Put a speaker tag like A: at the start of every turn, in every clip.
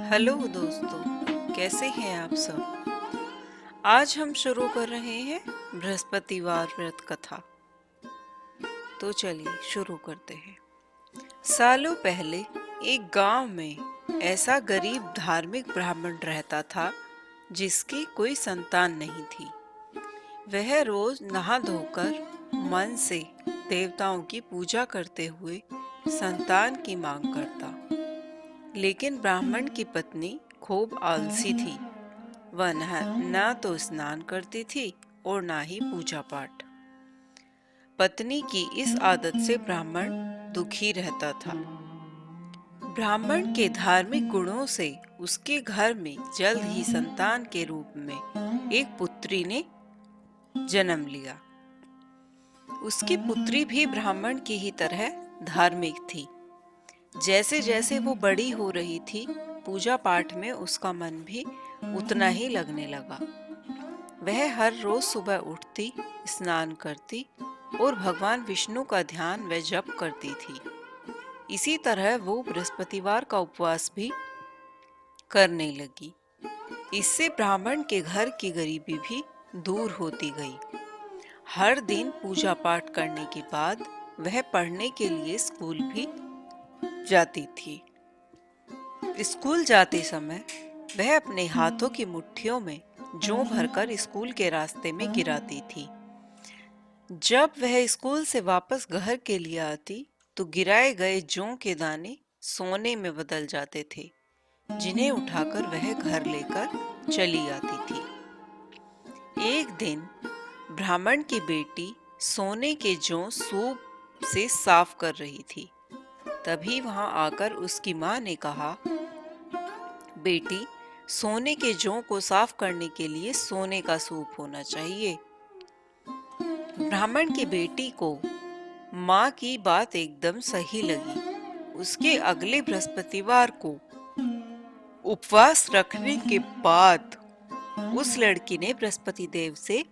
A: Hello दोस्तों, कैसे हैं आप सब। आज हम शुरू कर रहे हैं बृहस्पतिवार व्रत कथा। तो चलिए शुरू करते हैं। सालों पहले एक गांव में ऐसा गरीब धार्मिक ब्राह्मण रहता था जिसकी कोई संतान नहीं थी। वह रोज नहा धोकर मन से देवताओं की पूजा करते हुए संतान की मांग करता। लेकिन ब्राह्मण की पत्नी खूब आलसी थी। वह न तो स्नान करती थी और ना ही पूजा पाठ। पत्नी की इस आदत से ब्राह्मण दुखी रहता था। ब्राह्मण के धार्मिक गुणों से उसके घर में जल्द ही संतान के रूप में एक पुत्री ने जन्म लिया। उसकी पुत्री भी ब्राह्मण की ही तरह धार्मिक थी। जैसे जैसे वो बड़ी हो रही थी, पूजा पाठ में उसका मन भी उतना ही लगने लगा। वह हर रोज सुबह उठती, स्नान करती और भगवान विष्णु का ध्यान व जप करती थी। इसी तरह वो बृहस्पतिवार का उपवास भी करने लगी। इससे ब्राह्मण के घर की गरीबी भी दूर होती गई। हर दिन पूजा पाठ करने के बाद वह पढ़ने के लिए स्कूल भी जाती थी। स्कूल जाते समय वह अपने हाथों की मुट्ठियों में जौ भरकर स्कूल के रास्ते में गिराती थी। जब वह स्कूल से वापस घर के लिए आती तो गिराए गए जौ के दाने सोने में बदल जाते थे, जिन्हें उठाकर वह घर लेकर चली आती थी। एक दिन ब्राह्मण की बेटी सोने के जौ सूप से साफ कर रही थी। तभी वहां आकर उसकी माँ ने कहा, बेटी, सोने के जौ को साफ करने के लिए सोने का सूप होना चाहिए। ब्राह्मण की बेटी को माँ की बात एकदम सही लगी। उसके अगले बृहस्पतिवार को उपवास रखने के बाद उस लड़की ने बृहस्पति देव से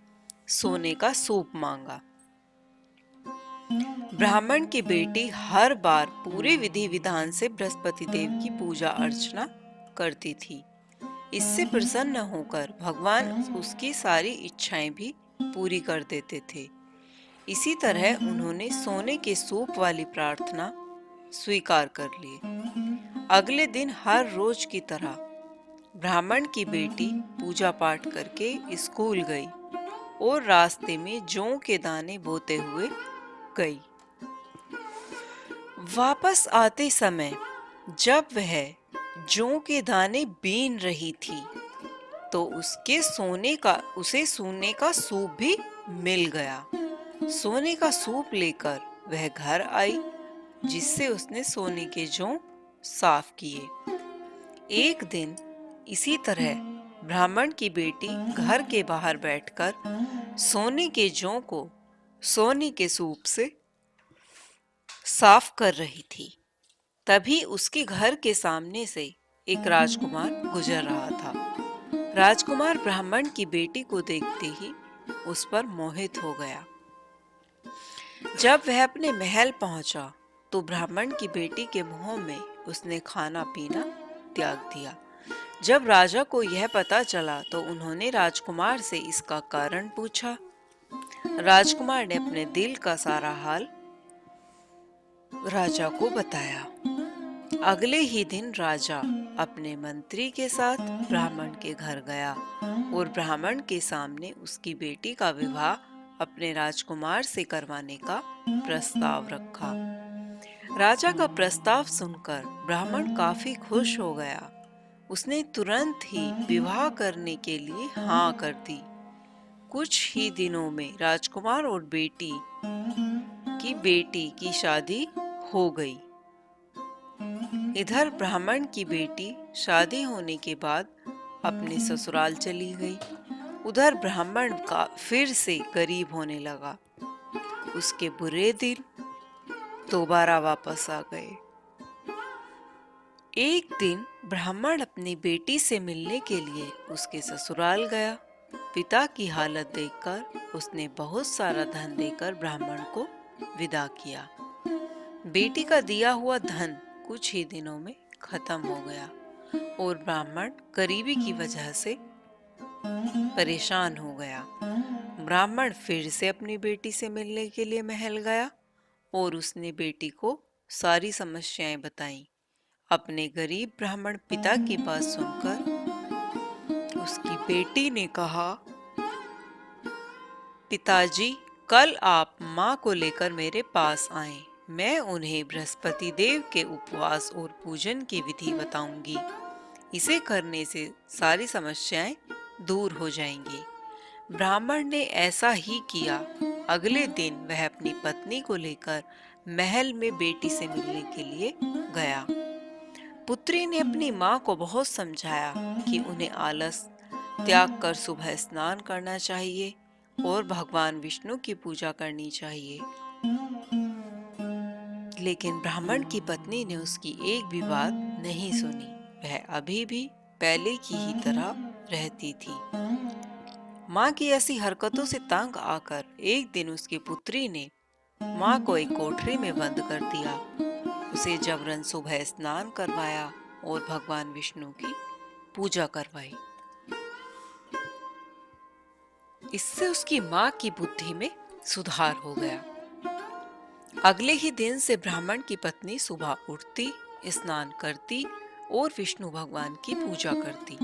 A: सोने का सूप मांगा। ब्राह्मण की बेटी हर बार पूरे विधि विधान से बृहस्पति देव की पूजा अर्चना करती थी। इससे प्रसन्न होकर भगवान उसकी सारी इच्छाएं भी पूरी कर देते थे। इसी तरह उन्होंने सोने के सूप वाली प्रार्थना स्वीकार कर ली। अगले दिन हर रोज की तरह ब्राह्मण की बेटी पूजा पाठ करके स्कूल गई और रास्ते में जौ के दाने बोते हुए गई। वापस आते समय जब वह जौ के दाने बीन रही थी तो उसे सोने का सूप भी मिल गया। सोने का सूप लेकर वह घर आई, जिससे उसने सोने के जौ साफ किए। एक दिन इसी तरह ब्राह्मण की बेटी घर के बाहर बैठकर सोने के जौ को सोने के सूप से साफ कर रही थी। तभी उसके घर के सामने से एक राजकुमार गुजर रहा था। राजकुमार ब्राह्मण की बेटी को देखते ही उस पर मोहित हो गया। जब वह अपने महल पहुंचा तो ब्राह्मण की बेटी के मुंह में उसने खाना पीना त्याग दिया। जब राजा को यह पता चला तो उन्होंने राजकुमार से इसका कारण पूछा। राजकुमार ने अपने दिल का सारा हाल राजा को बताया। अगले ही दिन राजा अपने मंत्री के साथ ब्राह्मण के घर गया और ब्राह्मण के सामने उसकी बेटी का विवाह अपने राजकुमार से करवाने का प्रस्ताव रखा। राजा का प्रस्ताव सुनकर ब्राह्मण काफी खुश हो गया। उसने तुरंत ही विवाह करने के लिए हाँ कर दी। कुछ ही दिनों में राजकुमार और बेटी की शादी हो गई। इधर ब्राह्मण की बेटी शादी होने के बाद अपने ससुराल चली गई। उधर ब्राह्मण का फिर से गरीब होने लगा। उसके बुरे दिन दोबारा वापस आ गए। एक दिन ब्राह्मण अपनी बेटी से मिलने के लिए उसके ससुराल गया। पिता की हालत देखकर उसने बहुत सारा धन देकर ब्राह्मण को विदा किया। बेटी का दिया हुआ धन कुछ ही दिनों में खत्म हो गया। और ब्राह्मण गरीबी की वजह से परेशान हो गया। ब्राह्मण फिर से अपनी बेटी से मिलने के लिए महल गया और उसने बेटी को सारी समस्याएं बताईं। अपने गरीब ब्राह्मण पिता की बात सुनकर उसकी बेटी ने कहा, पिताजी, कल आप माँ को लेकर मेरे पास आएं। मैं उन्हें बृहस्पति देव के उपवास और पूजन की विधि बताऊंगी। इसे करने से सारी समस्याएं दूर हो जाएंगी। ब्राह्मण ने ऐसा ही किया। अगले दिन वह अपनी पत्नी को लेकर महल में बेटी से मिलने के लिए गया। पुत्री ने अपनी माँ को बहुत समझाया कि उन्हें आलस त्याग कर सुबह स्नान करना चाहिए और भगवान विष्णु की पूजा करनी चाहिए। लेकिन ब्राह्मण की पत्नी ने उसकी एक भी बात नहीं सुनी। वह अभी भी पहले की ही तरह रहती थी। माँ की ऐसी हरकतों से तंग आकर एक दिन उसकी पुत्री ने माँ को एक कोठरी में बंद कर दिया। उसे जबरन सुबह स्नान करवाया और भगवान विष्णु की पूजा करवाई। इससे उसकी माँ की बुद्धि में सुधार हो गया। अगले ही दिन से ब्राह्मण की पत्नी सुबह उठती, स्नान करती और विष्णु भगवान की पूजा करती।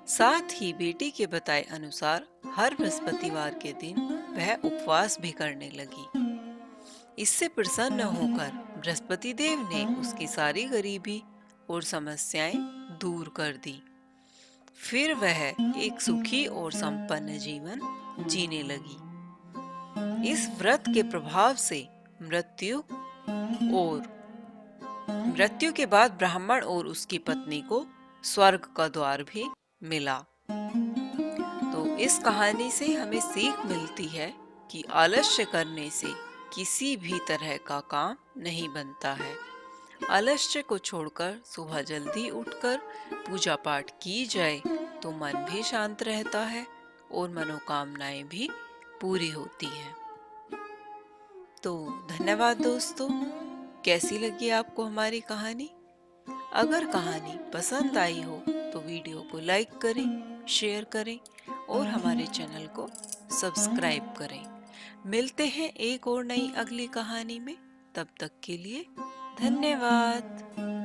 A: साथ ही बेटी के बताए अनुसार हर बृहस्पतिवार के दिन वह उपवास भी करने लगी। इससे प्रसन्न होकर बृहस्पति देव ने उसकी सारी गरीबी और समस्याएं दूर कर दी। फिर वह एक सुखी और संपन्न जीवन जीने लगी। इस व्रत के प्रभाव से मृत्यु के बाद ब्राह्मण और उसकी पत्नी को स्वर्ग का द्वार भी मिला। तो इस कहानी से हमें सीख मिलती है कि आलस्य करने से किसी भी तरह का काम नहीं बनता है। आलस्य को छोड़कर सुबह जल्दी उठकर पूजा पाठ की जाए तो मन भी शांत रहता है और मनोकामनाएं भी पूरी होती हैं। तो धन्यवाद दोस्तों। कैसी लगी आपको हमारी कहानी? अगर कहानी पसंद आई हो तो वीडियो को लाइक करें, शेयर करें और हमारे चैनल को सब्सक्राइब करें। मिलते हैं एक और नई अगली कहानी में। तब तक के लिए धन्यवाद।